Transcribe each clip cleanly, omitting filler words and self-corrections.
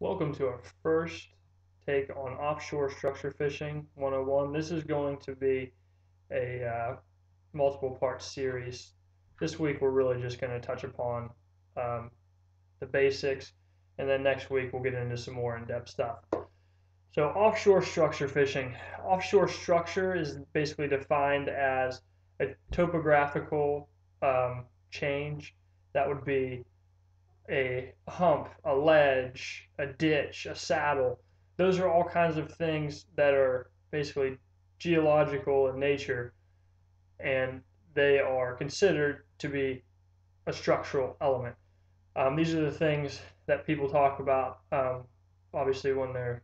Welcome to our first take on offshore structure fishing 101. This is going to be a multiple part series. This week we're really just going to touch upon um, the basics, and then next week we'll get into some more in-depth stuff. So offshore structure fishing. Offshore structure is basically defined as a topographical change that would be a hump, a ledge, a ditch, a saddle. Those are all kinds of things that are basically geological in nature, and they are considered to be a structural element. These are the things that people talk about, obviously when they're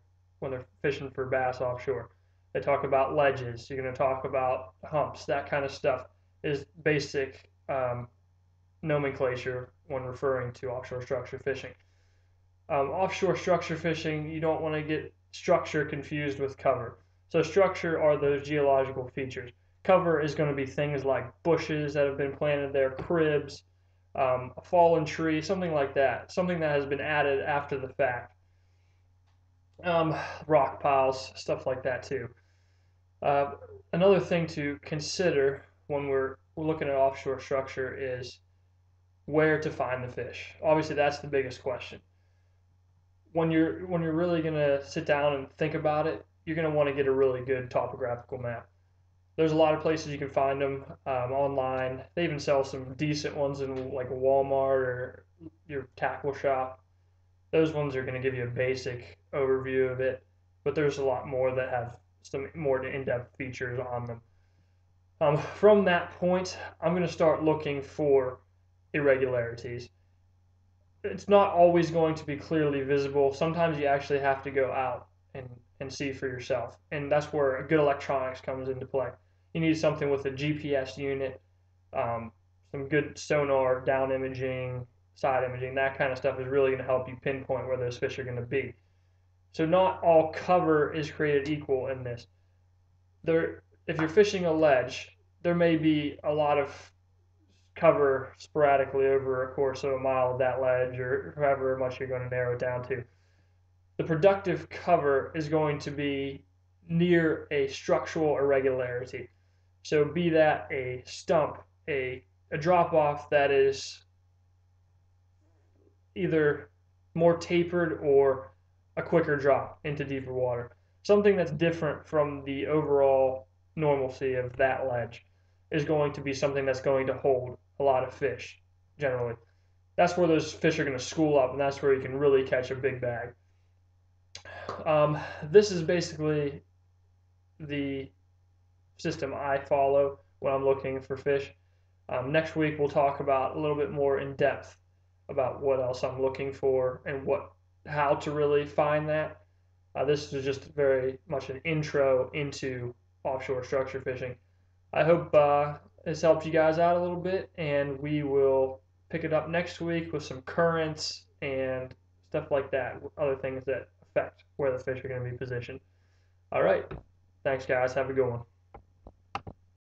fishing for bass offshore. They talk about ledges. You're going to talk about humps. That kind of stuff is basic nomenclature when referring to offshore structure fishing. Offshore structure fishing, you don't want to get structure confused with cover. So structure are those geological features. Cover is going to be things like bushes that have been planted there, cribs, a fallen tree, something like that, something that has been added after the fact. Rock piles, stuff like that too. Uh, Another thing to consider when we're looking at offshore structure is where to find the fish. Obviously, that's the biggest question. When you're really gonna sit down and think about it, you're gonna want to get a really good topographical map. There's a lot of places you can find them online. They even sell some decent ones in like a Walmart or your tackle shop. Those ones are going to give you a basic overview of it, but there's a lot more that have some more in-depth features on them. From that point, I'm going to start looking for irregularities. It's not always going to be clearly visible. Sometimes you actually have to go out and see for yourself. And that's where good electronics comes into play. You need something with a GPS unit, some good sonar, down imaging, side imaging, that kind of stuff is really going to help you pinpoint where those fish are going to be. So not all cover is created equal in this. If you're fishing a ledge, there may be a lot of cover sporadically over a course of a mile of that ledge or however much you're going to narrow it down to. The productive cover is going to be near a structural irregularity. So be that a stump, a drop off that is either more tapered or a quicker drop into deeper water. Something that's different from the overall normalcy of that ledge is going to be something that's going to hold a lot of fish generally. That's where those fish are going to school up, and that's where you can really catch a big bag. This is basically the system I follow when I'm looking for fish. Next week we'll talk about a little bit more in depth about what else I'm looking for and how to really find that. This is just very much an intro into offshore structure fishing. I hope this helped you guys out a little bit, and we will pick it up next week with some currents and stuff like that, other things that affect where the fish are going to be positioned. All right. Thanks, guys. Have a good one.